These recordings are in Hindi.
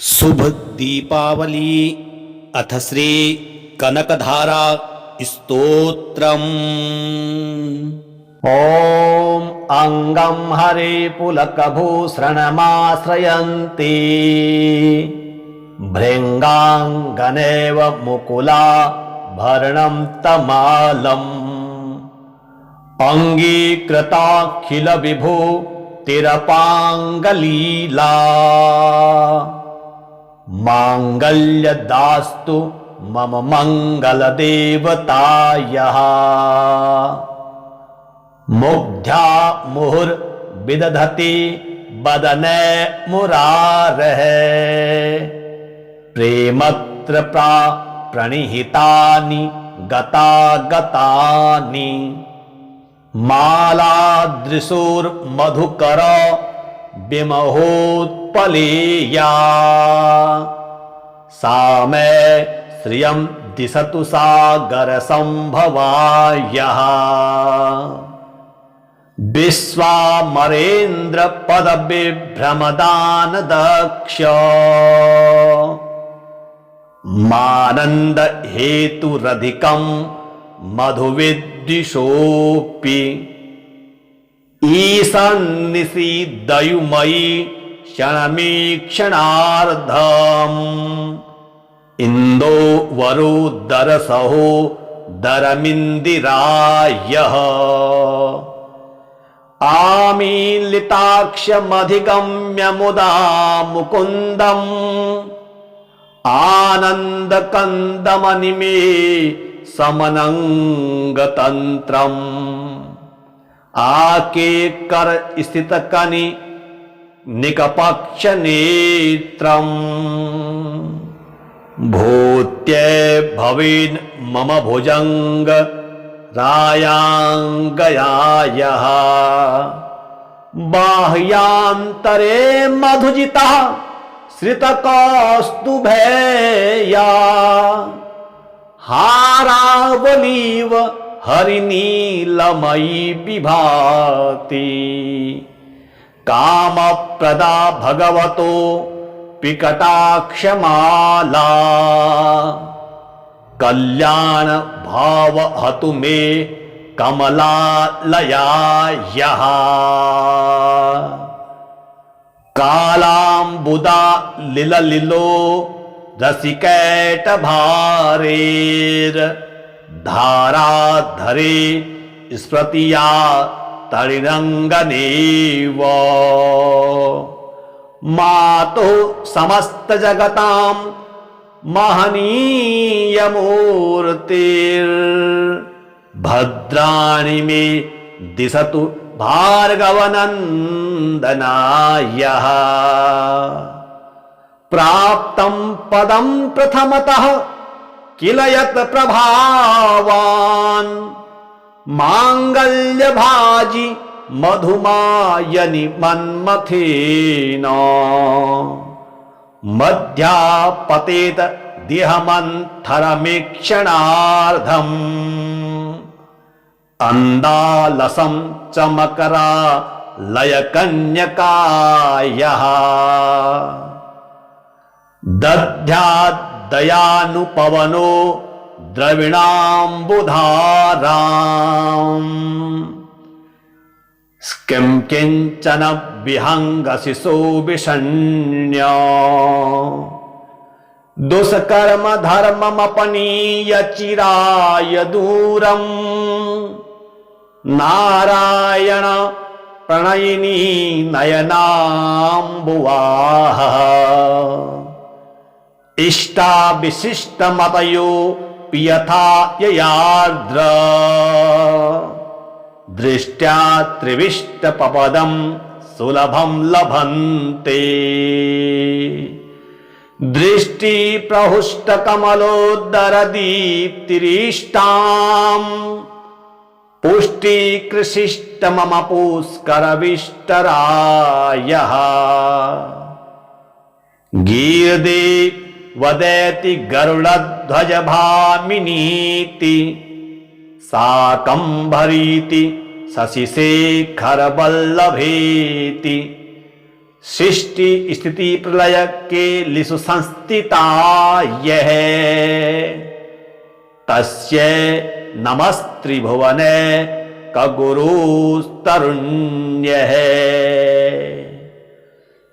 शुभ दीपावली अथ श्री कनकधारा स्तोत्रम्। ॐ अङ्गं हरिपुलकभूषणमाश्रयन्ति भृङ्गाङ्गनेव मुकुला भरणं तमालम् अङ्गीकृताखिलविभूतिरपाङ्गलीला माङ्गल्यदास्तु मम मङ्गलदेवतायः। मुग्धा मुहुर्विदधति वदने मुरारेः प्रेमत्र प्रणिहितानि गतागतानि मालादृशोर्मधुकर विमहोत्पलेया सा मे श्रियं दिशतु सागरसंभवायः। विश्वामरेन्द्र पदविभ्रमदानदक्ष मानन्द हेतुरधिकं मधुविद्विषोऽपि ईशान्निषीदयुमयि क्षणमीक्षणार्धम् इन्दो वरोदरसहो दरमिन्दिरायः आमीलिताक्षमधिगम्य मुदा मुकुन्दम् आनन्दकन्दमनिमे समनङ्गतन्त्रम् आकेकर स्थितकनि निकपक्षनेत्रम् भूत्ये भवेन् मम भुजङ्ग रायाङ्गयायः बाह्यान्तरे मधुजितः श्रितकौस्तुभेया हारावलीव हरिनीलमयी विभाति कामप्रदा भगवतो विकटाक्षमाला कल्याण भाव हतु मे कमलालयायः कालाम्बुदा लिललिलो रसिकैटभारेर धाराधरे स्मृतिया तडिरङ्गनेव मातुः समस्त जगतां महनीयमूर्तिर्भद्राणि मे दिशतु भार्गवनन्दनायः प्राप्तं पदं प्रथमतः किल यत् प्रभावान् माङ्गल्यभाजि मधुमायनि मन्मथेन मध्यापतेत देहमन्थरमीक्षणार्धम् अन्दालसं चमकरा लयकन्यकायः दध्यादयानुपवनो द्रविणाम्बुधाराम् किं किञ्चन विहङ्गशिशो विषण्य दुष्कर्म धर्ममपनीय चिराय दूरम् नारायण प्रणयिनी नयनाम्बुवाः इष्टाविशिष्टमतयो पियथा ययार्द्र दृष्ट्या त्रिविष्टपपदं सुलभं लभन्ते दृष्टिप्रहुष्टकमलोदरदीप्तिरिष्टाम् पुष्टिकृशिष्ट मम पुष्करविष्टरायः गीर्दे वदेति गरुडध्वज भामिनीति साकम्भरीति शशिशेखर वल्लभेति सृष्टि स्थिति प्रलय के लिसु संस्थिता यह तस्य नमस्त्रिभुवने कगुरुस्तरुण्यः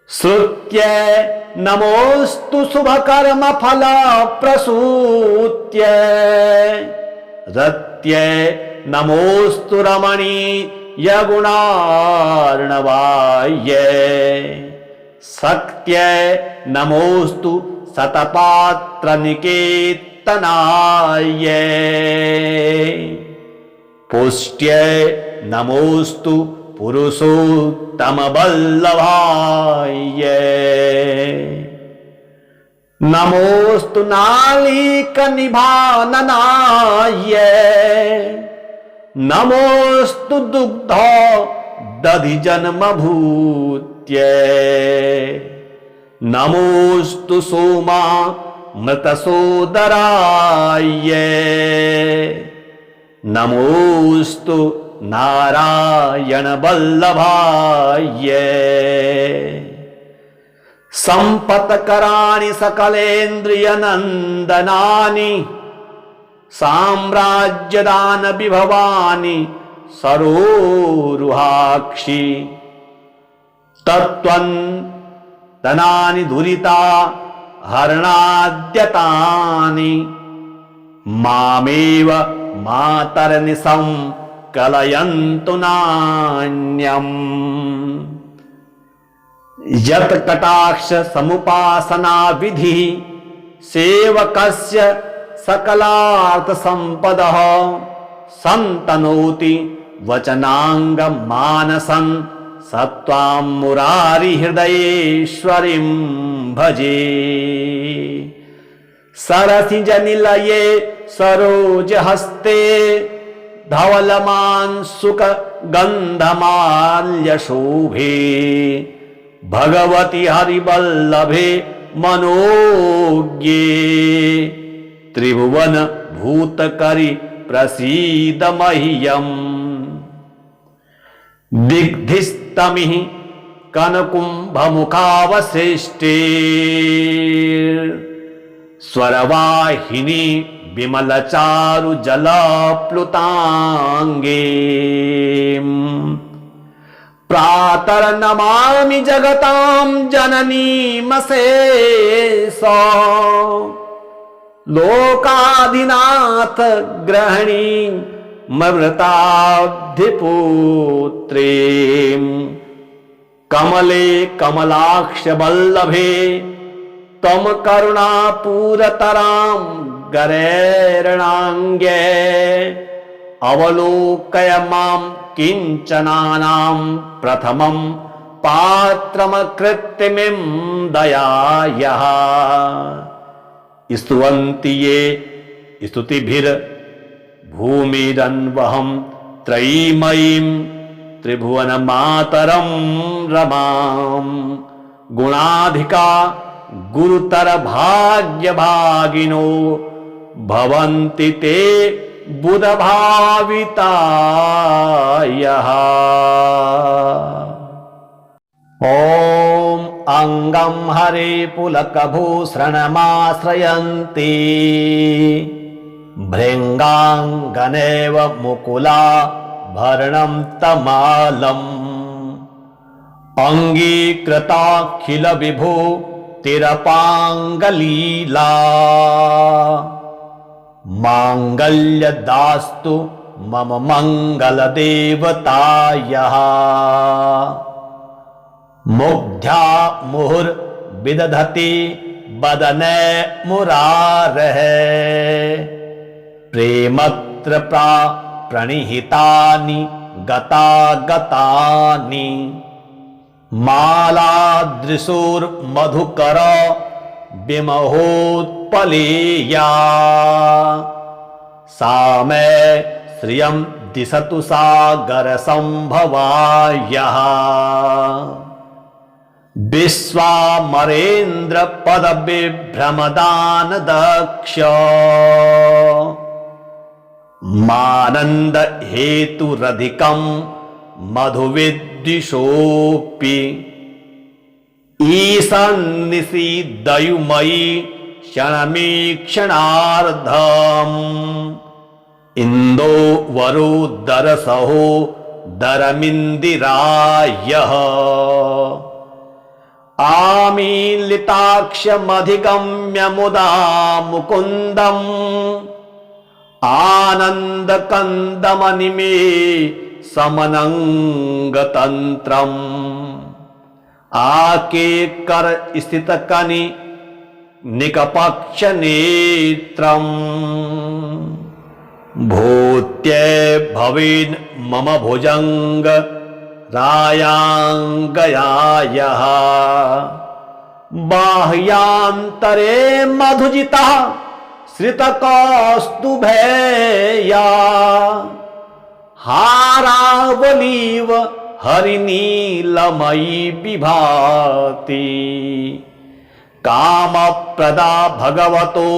श्रुत्य नमोस्तु शुभकर्म फल प्रसूत्य रत्य नमोस्तु रमणीय गुणार्णवाय शक्त्य नमोस्तु शतपात्र निकेतनाय पुष्ट्य नमोस्तु पुरुषोत्तम वल्लभाय नमोस्तु नालीक निभाननाय नमोस्तु दुग्ध दधि जन्म भूत्य नमोस्तु सोमा मृत सोदराय नमोस्तु नारायण वल्लभाय संपत्कराणि सकलेन्द्रिय नंदनानि साम्राज्यदान विभवानि सरोरुहाक्षि तत्त्वन्तनानि दुरिता हरणाद्यतानि मामेव मातरनिसं कलयन्तु नान्यम् यत कटाक्ष समुपासना विधि सेवकस्य सकलार्थ संपदः संतनोति वचनांग मानसं सत्वां मुरारि हृदयेश्वरीं भजे सरसिजनिलये सरोजहस्ते धवलमांसुक गंधमाल्यशोभे भगवति हरिवल्लभे मनोज्ञे त्रिभुवन भूतकरि प्रसीद मह्यम् दिग्धिस्तमिः कनकुम्भमुखावसृष्टे स्वरवाहिनी विमलचारु जलप्लुतांगे प्रातर्नमामि जगतां जननीमशेष लोकाधिनाथ ग्रहणी ममृताब्धिपुत्रीं कमले कमलाक्ष वल्लभे तम करुणापूरतरां गरेरणाङ्गे अवलोकय मां किञ्चनानां प्रथमं पात्रमकृत्यमिं दयायः स्तुवन्ति ये स्तुतिभिर्भूमिरन्वहं त्रयीमयीं त्रिभुवनमातरं रमां गुणाधिका गुरुतर भाग्यभागिनो भवन्ति ते बुधभावितायः ॐ अंगं हरे पुलकभूषणमाश्रयन्ति भृङ्गाङ्गनेव मुकुला भरणं तमालम् अङ्गीकृताखिल विभो तिरपाङ्गलीला माङ्गल्यदास्तु मम मङ्गलदेवतायः मुग्धा मुहुर्विदधति वदने मुरारः प्रेमत्र प्रणिहितानि गतागतानि मालादृशोर्मधुकर विमहोत्पलेया सा मे श्रियं दिशतु सागर संभवायः विश्वामरेन्द्र पद विभ्रमदान दक्ष मानंद हेतुरधिकं मधुविद्विषोऽपि ईशान्निषीदयुमयि क्षणमीक्षणार्धम् इन्दो वरुदरसहो दरमिन्दिरायः आमीलिताक्षमधिगम्य मुदा मुकुन्दम् आनन्दकन्दमनिमे समनङ्गतन्त्रम् आकेकर स्थितकनि निकपक्षनेत्रम् भूत्ये भवेन् मम भुजङ्ग रायाङ्गयायः बाह्यान्तरे मधुजितः श्रितकौस्तुभेया हारावलीव हरिनीलमयी विभाति कामप्रदा भगवतो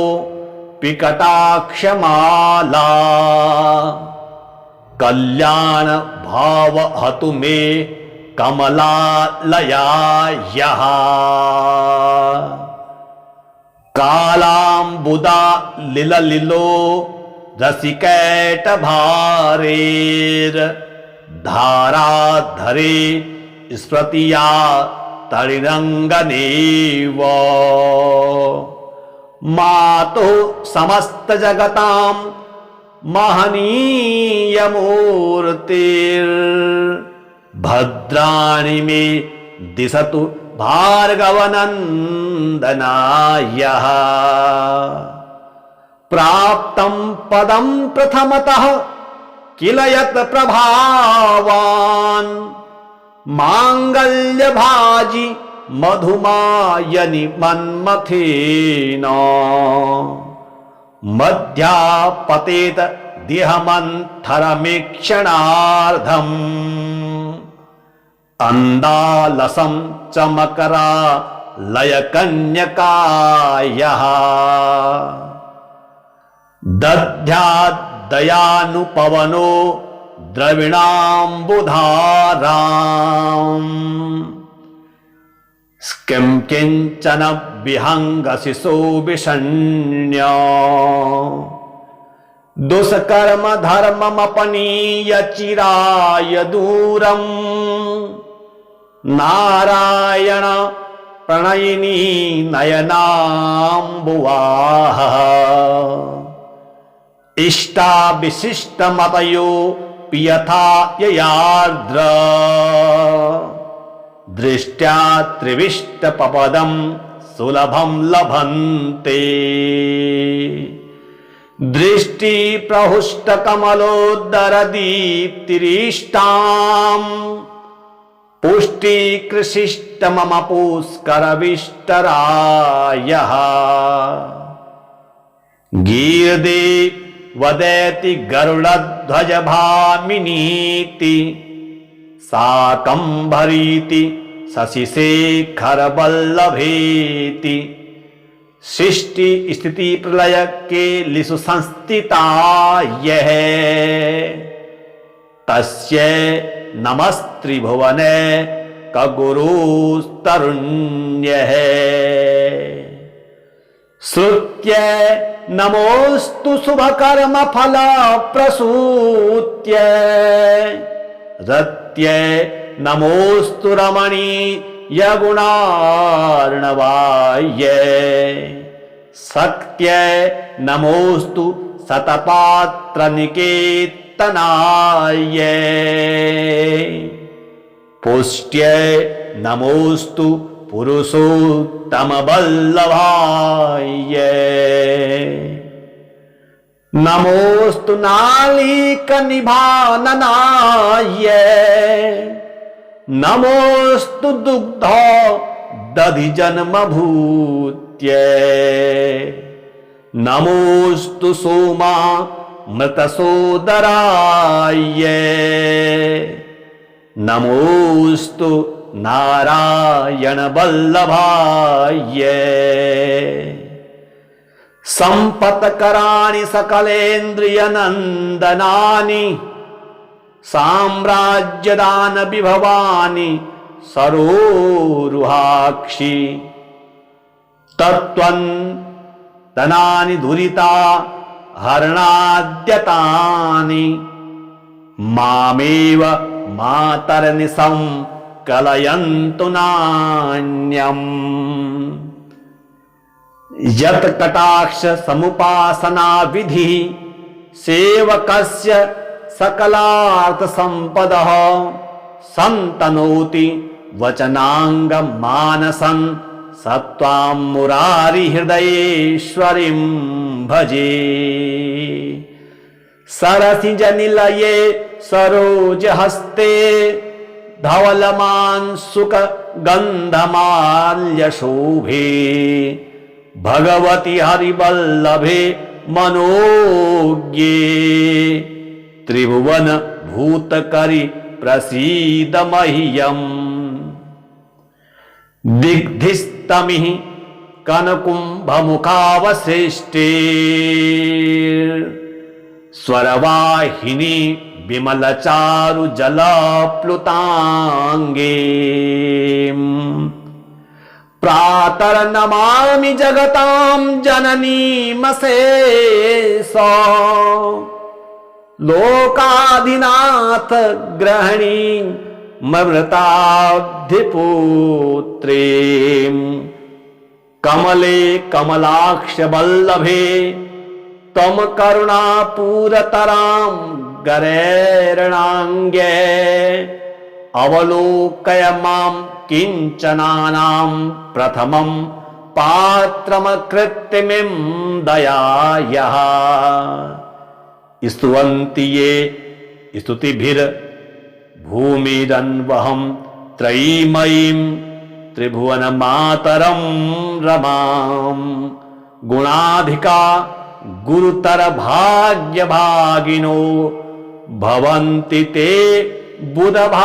विकटाक्षमाला कल्याण भाव हतु मे कमलालयायः कालाम्बुदा लिललिलो रसिकैटभारेर धाराधरे स्मृतिया तडिरङ्गनेव मातु समस्त जगतां महनीयमूर्तिर्भद्राणि मे दिशतु भार्गवनन्दनायः प्राप्तं पदं प्रथमतः किल यत् प्रभावान् माङ्गल्यभाजि मधुमायनि मन्मथेन मध्यापतेत देहमन्थरमीक्षणार्धम् अन्दालसं चमकरा लयकन्यकायः दध्यादयानुपवनो द्रविणाम्बुधाराम् किं किञ्चन विहङ्गशिशो विषण्य दुष्कर्म धर्ममपनीय चिराय दूरम् नारायण प्रणयिनी नयनाम्बुवाः इष्टा विशिष्टमतयो पियथा ययार्द्र दृष्ट्या त्रिविष्टपपदं सुलभं लभन्ते दृष्टि प्रहुष्टकमलोदरदीप्तिरिष्टाम् पुष्टिकृशिष्ट मम पुष्करविष्टरायः गीर्दे वदेति गरुडध्वज भामिनीति साकम्भरीति शशिशेखरवल्लभेति सृष्टि स्थिति प्रलय के लिषु संस्थिता यः तस्य नमस्त्रिभुवने कगुरुस्तरुण्यः श्रुत्य नमोस्तु शुभकर्म फल प्रसूत्य रत्य नमोस्तु रमणीय गुणार्णवाय शक्त्य नमोस्तु शतपात्र निकेतनाय पुष्ट्य नमोस्तु पुरुषोत्तम वल्लभाय नमोस्तु नालीक निभाननाय नमोस्तु दुग्ध दधि जन्म भूत्य नमोस्तु सोमा मृत सोदराय नमोस्तु नारायण वल्लभाय संपत्कराणि सकलेन्द्रिय नंदनानि साम्राज्यदान विभवानि सरोरुहाक्षि तत्त्वं तनानि दुरिता हरणाद्यतानि मामेव मातरनिशं कलयन्तु नान्यम् यत् कटाक्ष समुपासना विधि सेवकस्य सकलार्थ संपदः संतनोति वचनांग मानसं सत्वां मुरारी हृदयेश्वरीं भजे सरसिजनिलये सरोजहस्ते धवलमान् सुख गन्धमाल्यशोभे भगवति हरिवल्लभे मनोज्ञे त्रिभुवन भूतकरि प्रसीद मह्यम् दिग्धिस्तमिः कनकुम्भमुखावसृष्टे स्वरवाहिनी विमलचारु जलप्लुताङ्गे प्रातर्नमामि जगतां जननीमशेष लोकाधिनाथ ग्रहणी ममृताब्धिपुत्रे कमले कमलाक्ष वल्लभे त्वं करुणापूरतरां गरेरणाङ्गे अवलोकय मां किञ्चनानां प्रथमं पात्रमकृत्तिमिं दयायाः स्तुवन्ति ये स्तुतिभिर्भूमिरन्वहं त्रयीमयीं त्रिभुवनमातरं रमां गुणाधिका गुरुतर भाग्यभागिनो भवन्ति ते बुधभावितायः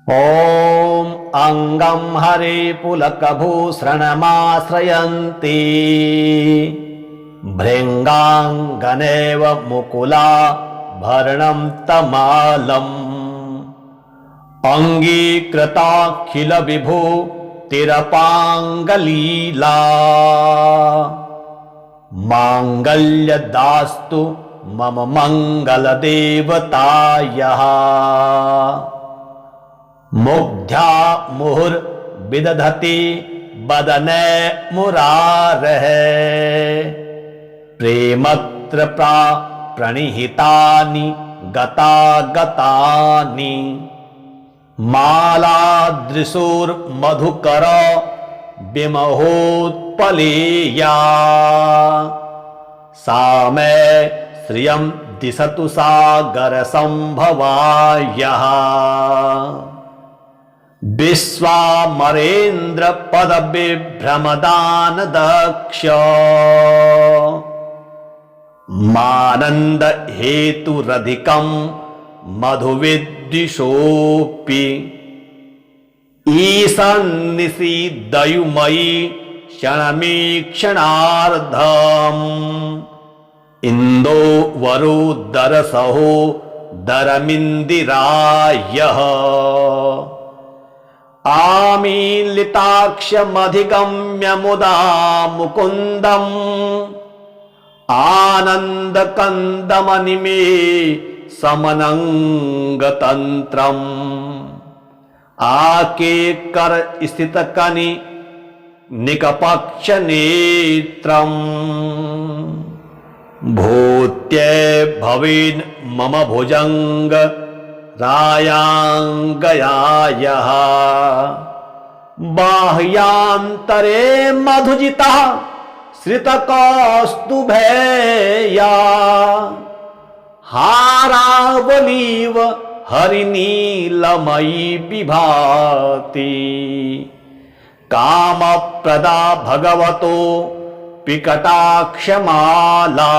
ॐ अंगं हरे पुलकभूषणमाश्रयन्ति भृङ्गाङ्गनेव मुकुला भरणं तमालम् अङ्गीकृताखिल विभो तिरपाङ्गलीला माङ्गल्यदास्तु मम मङ्गलदेवतायः मुग्धा मुहुर्विदधति वदने मुरारेः प्रेमत्र प्रणिहितानि गतागतानि मालादृशोर्मधुकर विमहोत्पलेया सा मे श्रियं दिशतु सागरसंभवायः विश्वामरेन्द्र पद विभ्रमदान दक्ष मानंद हेतुरधिकं मधुविद्विषोऽपि ईशान्निषीदयुमयि क्षणमीक्षणार्धम् इन्दोवरोदरसहो दरमिन्दिरायः आमीलिताक्षमधिगम्य मुदा मुकुन्दम् आनन्दकन्दमनिमे समनङ्गतन्त्रम् आकेकर स्थितकनि निकपक्षनेत्रम् भूत्ये भवेन् मम भुजङ्ग रायाङ्गयायः बाह्यान्तरे मधुजितः श्रितकौस्तुभेया हारावलीव हरिनीलमयी विभाति कामप्रदा भगवतो पिकटाक्षमाला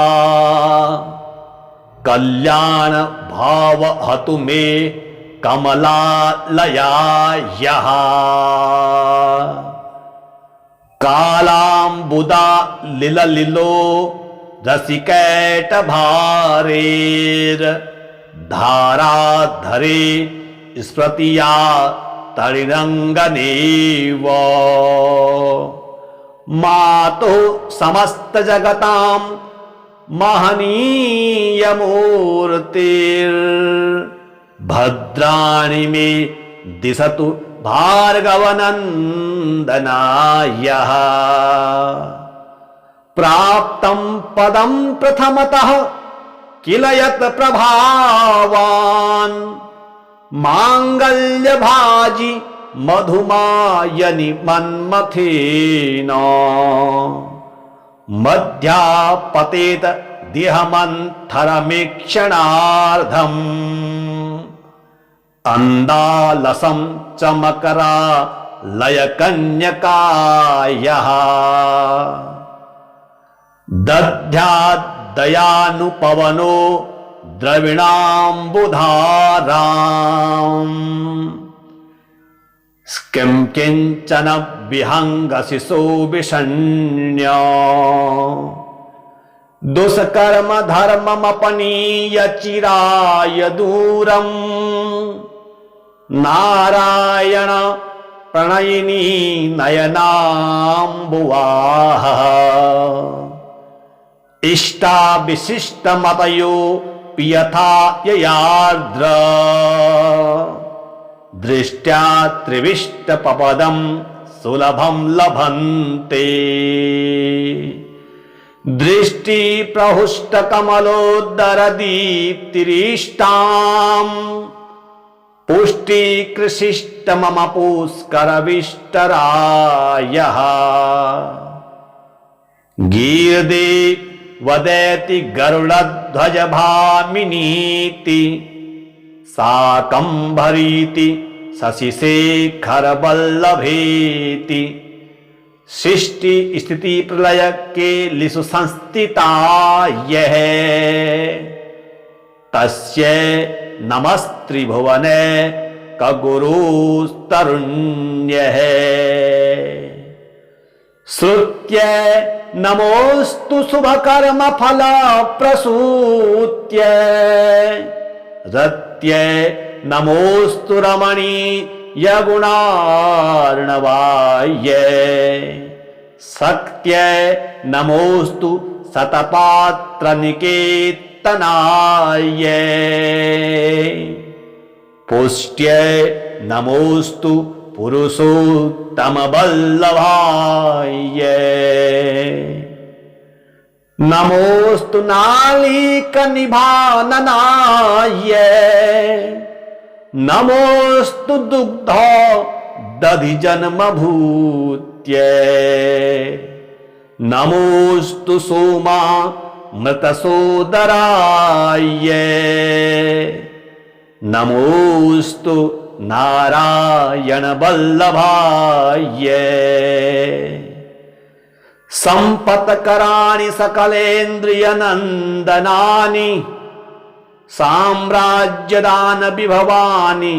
कल्याण भाव हतु मे कमलालयायः कालाम्बुदा लिललिलो रसिकैट भारेर धाराधरे स्मृतिया तरिरंगनेव मातु समस्त जगतां महनीय मूर्तिर भद्राणि मे दिशतु भार्गवनन्दनायः प्राप्तं पदं प्रथमतः किल यत् प्रभावान् मांगल्यभाजी मधुमायनि मन्मथेन मध्यापतेत देहमन्थरमीक्षणार्धम् अन्दालसं च मकरा लयकन्यकायः दध्यादयानुपवनो द्रविणाम्बुधाराम् किं किञ्चन विहङ्गशिशो विषण्य दुष्कर्म धर्ममपनीय चिराय दूरम् नारायण प्रणयिनी नयनाम्बुवाः इष्टा विशिष्टमतयो पियथा ययार्द्र दृष्ट्या त्रिविष्टपपदं सुलभं लभन्ते दृष्टि प्रहुष्ट कमलोदरदीप्तिरिष्टाम् पुष्टि कृशिष्ट मम पुष्करविष्टरायः गीर्दे वदेति गरुडध्वज भामिनीति साकंभरीति शशिशेखर वल्लभेति सृष्टि स्थिति प्रलय के लिसु संस्थिता यह तस्य नमस्त्रिभुवने कगुरुस्तरुण्यः श्रुत्य नमोस्तु शुभकर्म फल प्रसूत्य रत्य नमोस्तु रमणीय गुणार्णवाय शक्त्य नमोस्तु शतपात्र निकेतनाय पुष्ट्य नमोस्तु पुरुषोत्तम वल्लभाय नमोस्तु नालीक निभाननाय नमोस्तु दुग्ध दधि जन्म भूत्य नमोस्तु सोमा मृत सोदराय नमोस्तु नारायण वल्लभाय संपत्कराणि सकलेन्द्रिय नंदनानि साम्राज्यदान विभवानि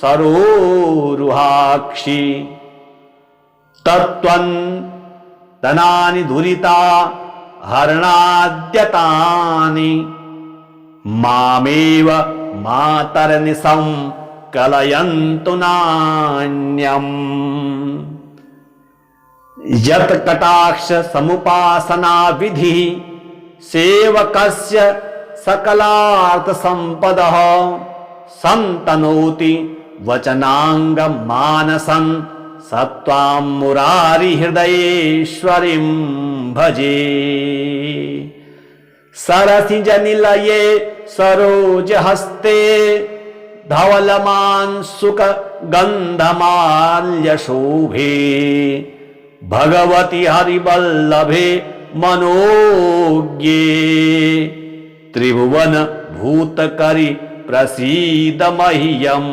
सरोरुहाक्षि तत्त्वन्तनानि दुरिता हरणाद्यतानि मामेव मातरनिशं कलयन्तु नान्यम् यत् कटाक्ष समुपासना विधि सेवकस्य सकलार्थ संपदः संतनोति वचनांग मानसं सत्वां मुरारी हृदयेश्वरीं भजे सरसिज निलये सरोज हस्ते धवलमांसुक गंधमाल्य शोभे भगवती हरिवल्लभे मनोज्ञे त्रिभुवन भूतकरि प्रसीद मह्यम्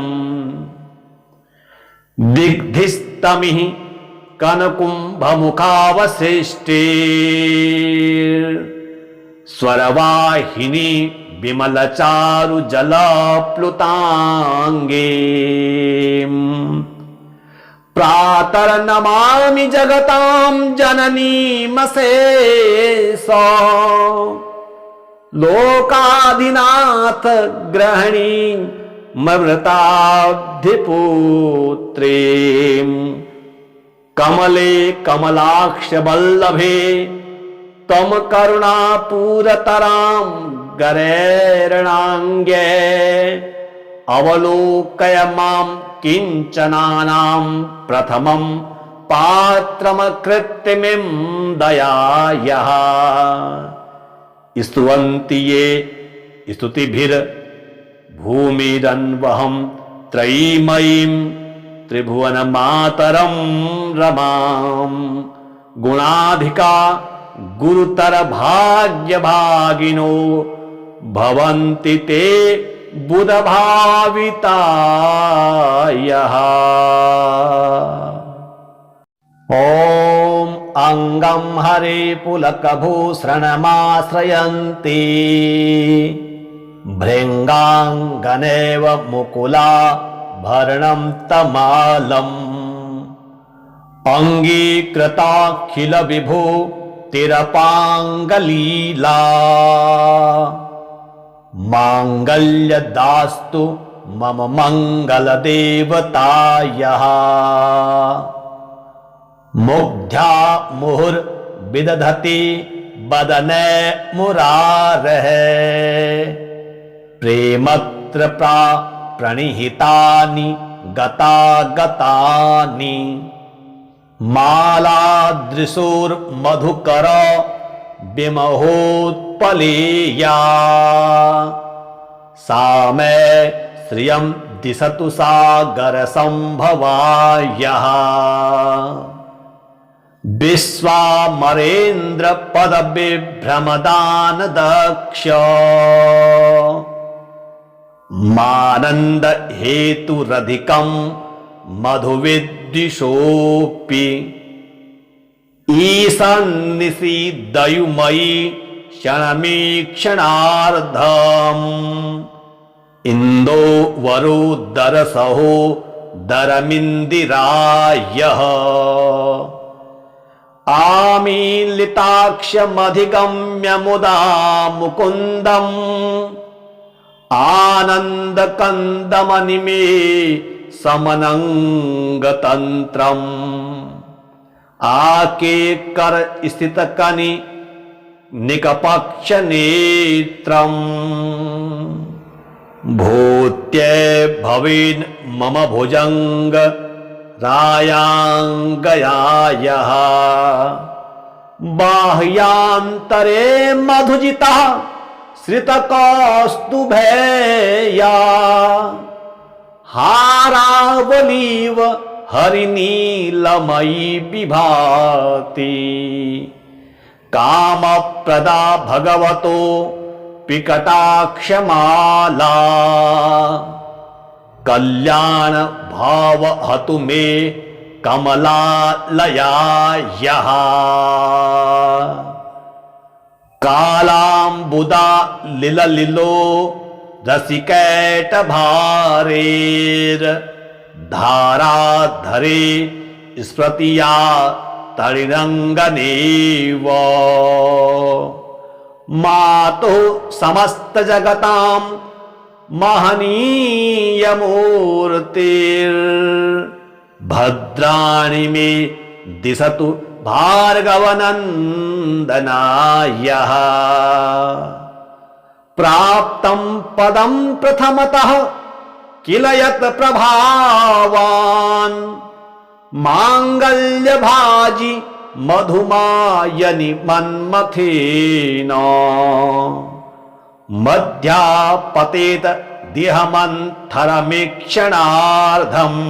दिग्धिस्तमिः कनकुम्भमुखावसृष्टे स्वरवाहिनी विमलचारु जलप्लुतांगे प्रातर्नमामि जगतां जननीमशेष लोकाधिनाथ ग्रहणी ममृताब्धिपुत्रे कमले कमलाक्ष वल्लभे तम करुणापूरतरां गरैर्णाङ्गे अवलोकय मां किञ्चनानां प्रथमं पात्रमकृत्तिमिं दयायः स्तुवन्ति ये स्तुतिभिर् भूमिरन्वहं त्रयीमयीं त्रिभुवनमातरं रमां गुणाधिका गुरुतर भाग्यभागिनो भवन्ति ते बुधभावितायः। ॐ अङ्गं हरे पुलकभूषणमाश्रयन्ति भृङ्गाङ्गनेव मुकुला भरणं तमालम् अङ्गीकृताखिल विभु तिरपाङ्गलीला माङ्गल्यदास्तु मम मङ्गलदेवतायः मुग्धा मुहुर्विदधति वदने मुरारेः प्रेमत्र प्रणिहितानि गतागतानि मालादृशोर्मधुकर विमहोत्पलेया सा मे श्रियं दिशतु सागरसंभवायः विश्वामरेन्द्र पदविभ्रमदान दक्ष मानन्द हेतुरधिकं मधुविद्विषोऽपि ईशान्निषीदयुमयि क्षणमीक्षणार्धम् इन्दोवरोदरसहो दरमिन्दिरायः आमीलिताक्षमधिगम्य मुदा मुकुन्दम् आनन्दकन्दमनिमे समनङ्गतन्त्रम् आकेकर स्थितकनि निकपक्षनेत्रम् भूत्ये भवेन् मम भुजङ्ग रायाङ्गयायः बाह्यान्तरे मधुजितः श्रितकौस्तुभेया हारावलीव हरिनीलमयी विभाति कामप्रदा भगवतो पिकटाक्षमाला कल्याण भाव हतु मे कमलालयायः कालाम्बुदा लिललिलो रसिकैट भारेर धाराधरे स्मृतिया तरिरङ्गनेव मातु समस्त जगतां महनीयमूर्तिर्भद्राणि मे दिशतु भार्गवनन्दनायः प्राप्तं पदं प्रथमतः किल यत् प्रभावान् माङ्गल्यभाजि मधुमायनि मन्मथेन मध्यापतेत देहमन्थरमीक्षणार्धम्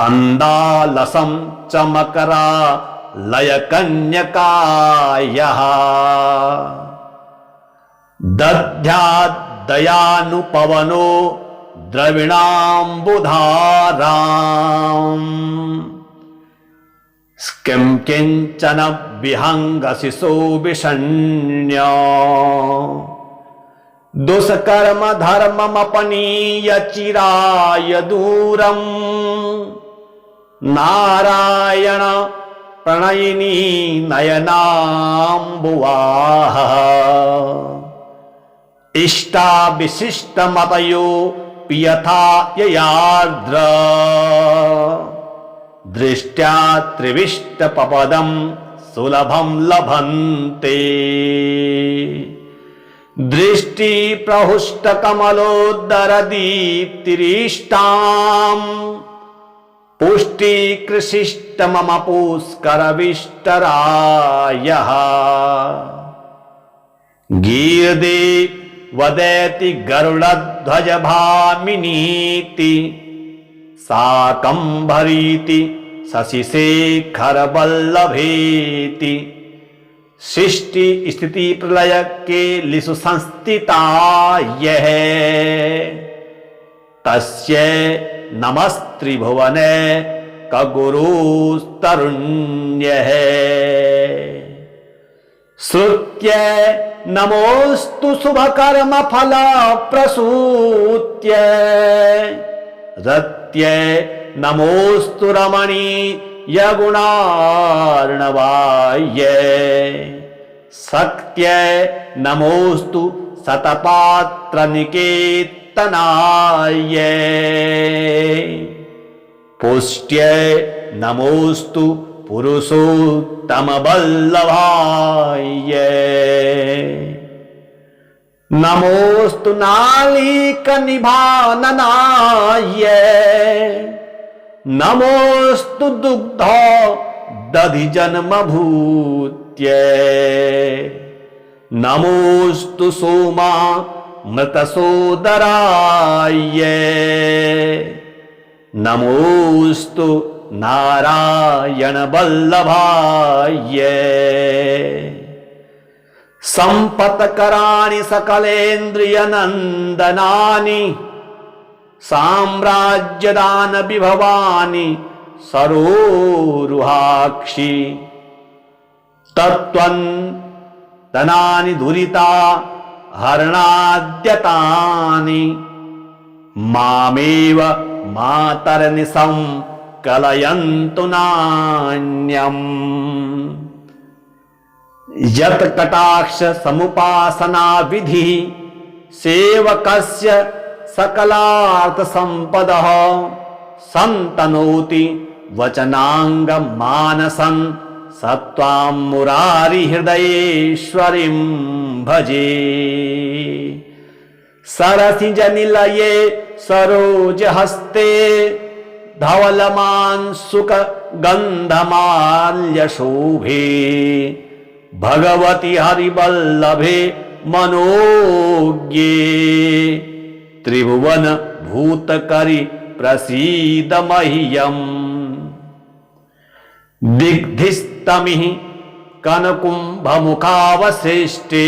अन्दालसं चमकरा लयकन्यकायः दध्यादयानुपवनो द्रविणाम्बुधाराम् किं किञ्चन विहङ्गशिशो विषण्य दुष्कर्म धर्ममपनीय चिराय दूरम् नारायण प्रणयिनी नयनाम्बुवाः इष्टा विशिष्टमतयो पियथा ययार्द्र दृष्ट्या त्रिविष्टपपदं सुलभं लभन्ते दृष्टि प्रहुष्ट कमलोदर दीप्तिरिष्टाम् पुष्टि कृशिष्ट मम पुष्कर विष्टरायः गीर्दे वदेति गरुडध्वज भामिनीति साकम्भरीति शशिशेखर वल्लभेति सृष्टि स्थिति प्रलय के लिषु संस्थिता यह तस्य नमस्त्रिभुवने कगुरुस्तरुण्यः श्रुत्य नमोस्तु शुभकर्म फल प्रसूत्य रत्य नमोस्तु रमणीय गुणार्णवाय शक्त्य नमोस्तु शतपात्र निकेतनाय पुष्ट्य नमोस्तु पुरुषोत्तम वल्लभाय नमोस्तु नालीक निभाननाय नमोस्तु दुग्ध दधि जन्म भूत्य नमोस्तु सोमा मृत सोदराय नमोस्तु नारायण वल्लभाय संपत्कराणि सकलेन्द्रिय नंदनानि साम्राज्यदान विभवानि सरोरुहाक्षि तत्त्वन्तनानि दुरिता हरणाद्यतानि मामेव मातरनिशं कलयन्तु नान्यम् यत् कटाक्ष समुपासना विधि सेवकस्य सकलार्थ संपदः संतनोति वचनांग मानसं सत्वां मुरारी हृदयेश्वरीं भजे सरसिजनिलये सरोजहस्ते धवलमांसुक गंधमाल्यशोभे भगवति हरिवल्लभे मनोज्ञे त्रिभुवन भूतकरि प्रसीद मह्यम् दिग्धिस्तमिः कनकुम्भमुखावशिष्टे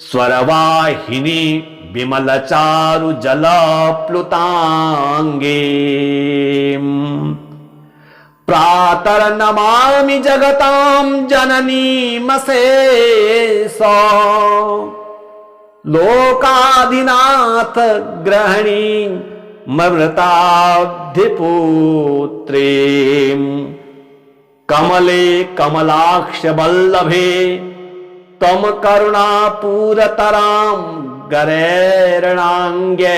स्वरवाहिनी विमलचारु जलप्लुतांगे प्रातर्नमामि जगतां जननीमशेष लोकाधिनाथ ग्रहणी ममृताब्धिपुत्रीं कमले कमलाक्ष वल्लभे तम करुणापूरतरां गरेरणाङ्गे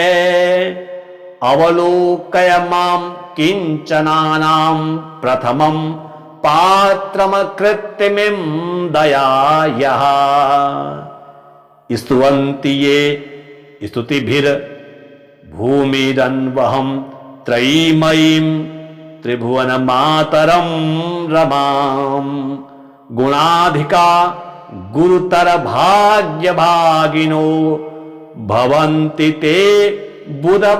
अवलोकय मां किञ्चनानां प्रथमं पात्रमकृत्तिमिं दयायाः स्तुवन्ति ये स्तुतिभिर्भूमिरन्वहं त्रयीमयीं त्रिभुवनमातरं रमां गुणाधिका गुरुतर भाग्यभागिनो भवन्ति ते बुधभावितायः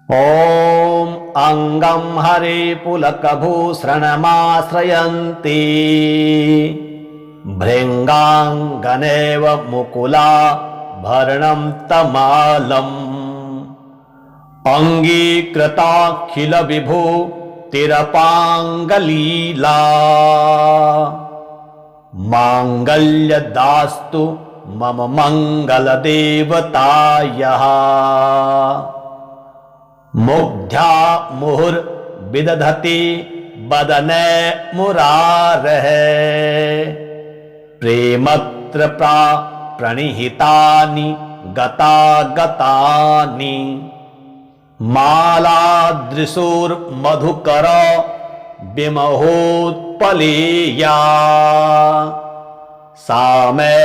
ॐ अङ्गं हरे पुलकभूषणमाश्रयन्ति भृङ्गाङ्गनेव मुकुला भरणं तमालम् अङ्गीकृताखिल विभो तिरपाङ्गलीला माङ्गल्यदास्तु मम मङ्गलदेवतायः मुग्धा मुहुर्विदधति वदने मुरारः प्रेमत्र प्रणिहितानि गतागतानि मालादृशुर्मधुकर विमहोत्पलेया सा मे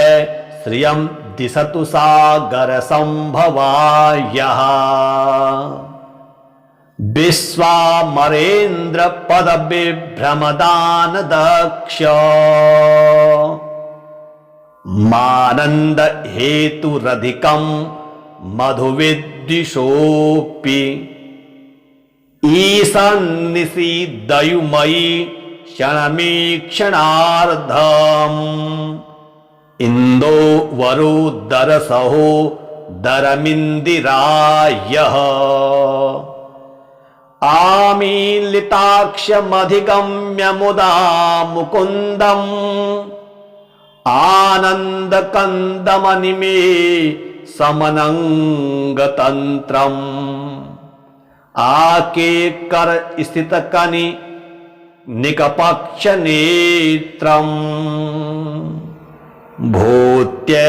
श्रियं दिशतु सागरसम्भवायः विश्वामरेन्द्र पदविभ्रमदानदक्ष मानन्द हेतुरधिकं मधुविद्विषोऽपि ईशान्निषीदयुमयि क्षणमीक्षणार्धम् इन्दोवरोदरसहो दरमिन्दिरायः आमीलिताक्षमधिगम्य मुदा मुकुन्दम् आनन्दकन्दमनिमे समनङ्गतन्त्रम् आकेकर स्थितकनि निकपक्षनेत्रम् भूत्ये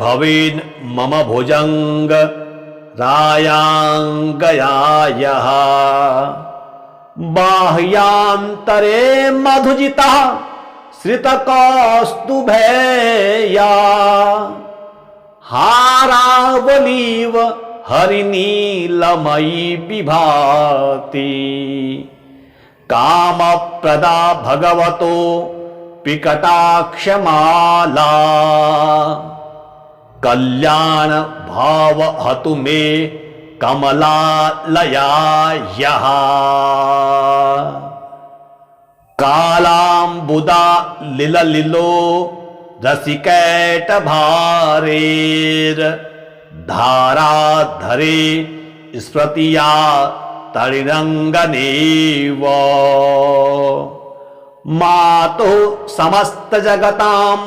भवेन् मम भुजङ्ग रायाङ्गयायः बाह्यान्तरे मधुजितः श्रितकौस्तुभेया हारावलीव हरिनीलमयी विभाति कामप्रदा भगवतो विकटाक्षमाला कल्याण भाव हतु मे कमलालयायः कालाम्बुदा लिललिलो रसिकैटभारेर धाराधरे स्मृतिया तडिरङ्गनेव मातुः समस्तजगतां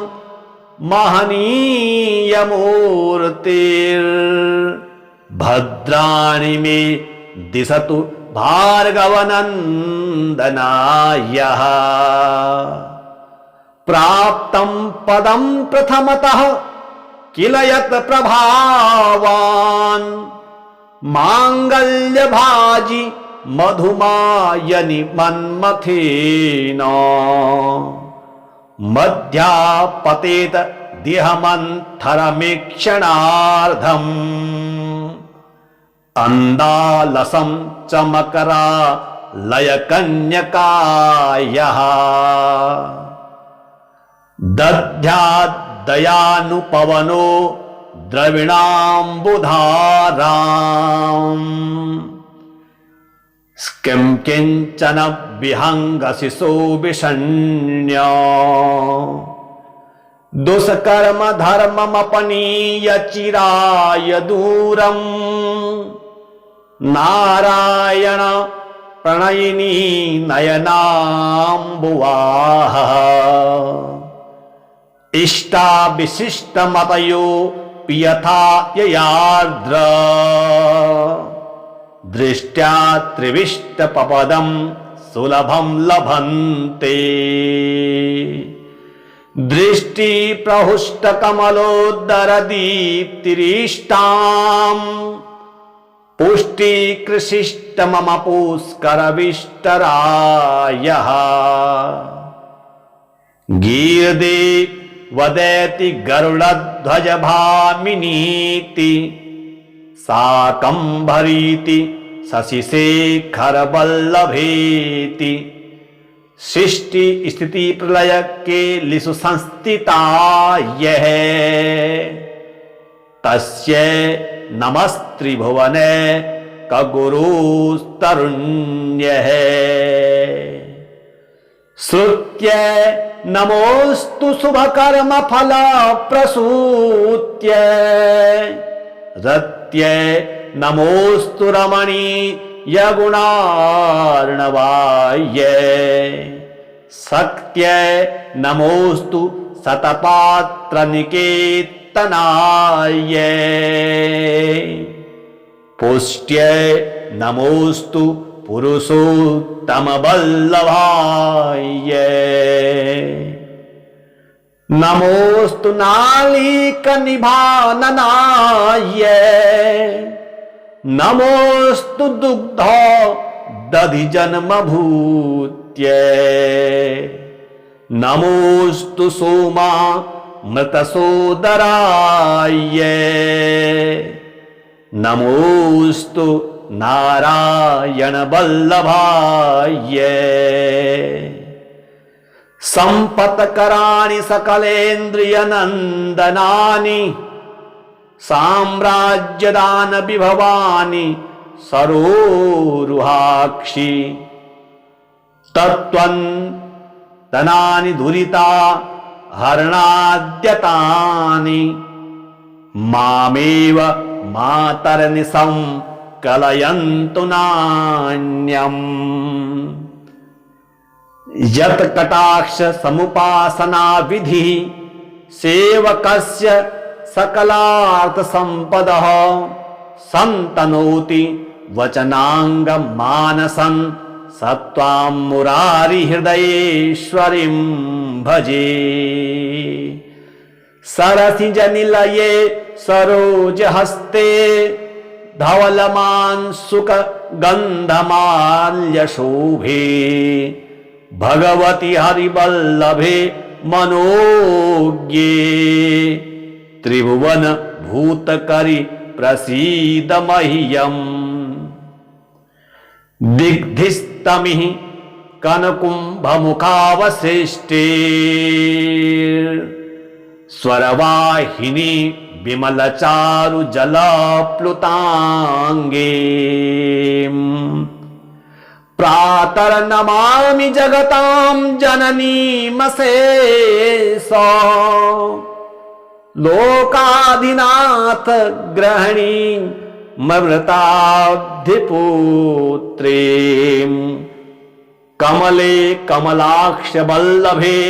महनीयमूर्तिर्भद्राणि मे दिशतु भार्गवनन्दनायः प्राप्तं पदं प्रथमतः किल यत् प्रभावान् माङ्गल्यभाजि मधुमायनि मन्मथेन मध्यापतेत देहमन्थरमीक्षणार्धम् अन्दालसं चमकरा लयकन्यकायः दध्यादयानुपवनो द्रविणाम्बुधाराम् किं किञ्चन विहङ्गशिशो विषण्य दुष्कर्म धर्ममपनीय चिराय दूरम् नारायण प्रणयिनी नयनाम्बुवाः इष्टा विशिष्टमतयो पियथा ययार्द्र दृष्ट्या त्रिविष्टपपदं सुलभं लभन्ते दृष्टि प्रहुष्टकमलोदरदीप्तिरिष्टाम् पुष्टिकृशिष्ट मम पुष्करविष्टरायः गीर्दे वदेति गरुडध्वज भामिनीति साकम्भरीति शशिशेखरवल्लभेति सृष्टि स्थिति प्रलय के लिषु संस्थिता यः तस्य नमस्त्रिभुवने कगुरुस्तरुण्यः श्रुत्य नमोस्तु शुभकर्म फल प्रसूत्य रत्य नमोस्तु रमणीय गुणार्णवाय सक्त्य नमोस्तु शतपात्र निकेत्य पुष्ट्यै नमोस्तु पुरुषोत्तमवल्लभाय नमोस्तु नालीकनिभाननाय नमोस्तु दुग्ध दधिजन्मभूत्यै नमोस्तु सोमा मृतसोदराय नमोस्तु नारायण वल्लभाय संपत्कराणि सकलेन्द्रियनन्दनानि साम्राज्यदान विभवानि सरोरुहाक्षि तत्त्वन्तनानि दुरिता हरणाद्यतानि मामेव मातरनिशं कलयन्तु नान्यम् यत् कटाक्ष समुपासना विधि सेवकस्य सकलार्थ संपदः संतनोति वचनांग मानसं सत्वां मुरारी हृदयेश्वरीं भजे सरसिजनिलये सरोजहस्ते धवलमांसुक गन्धमाल्यशोभे भगवति हरिवल्लभे मनोज्ञे त्रिभुवन भूतकरि प्रसीद मह्यम् दिग्धिस्तमिः कनकुम्भमुखावसृष्टे स्वरवाहिनी विमलचारु जलप्लुतांगे प्रातर्नमामि जगतां जननीमशेष लोकाधिनाथ ग्रहणी ममृताब्धिपुत्रीं कमले कमलाक्ष वल्लभे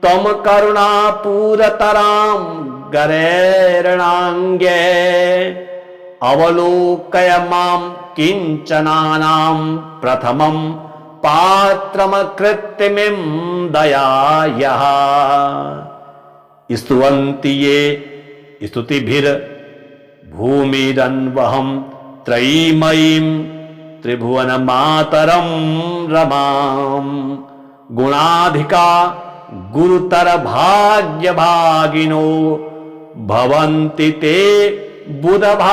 त्वं करुणापूरतरां गरैर्णाङ्गे अवलोकय मां किञ्चनानां प्रथमं पात्रमकृत्तिमिं दयायाः स्तुवन्ति ये स्तुतिभिर्भूमिरन्वहं त्रयीमयीं त्रिभुवनमातरं रमां गुणाधिका गुरुतर भाग्यभागिनो भवन्ति ते बुधभावितायः।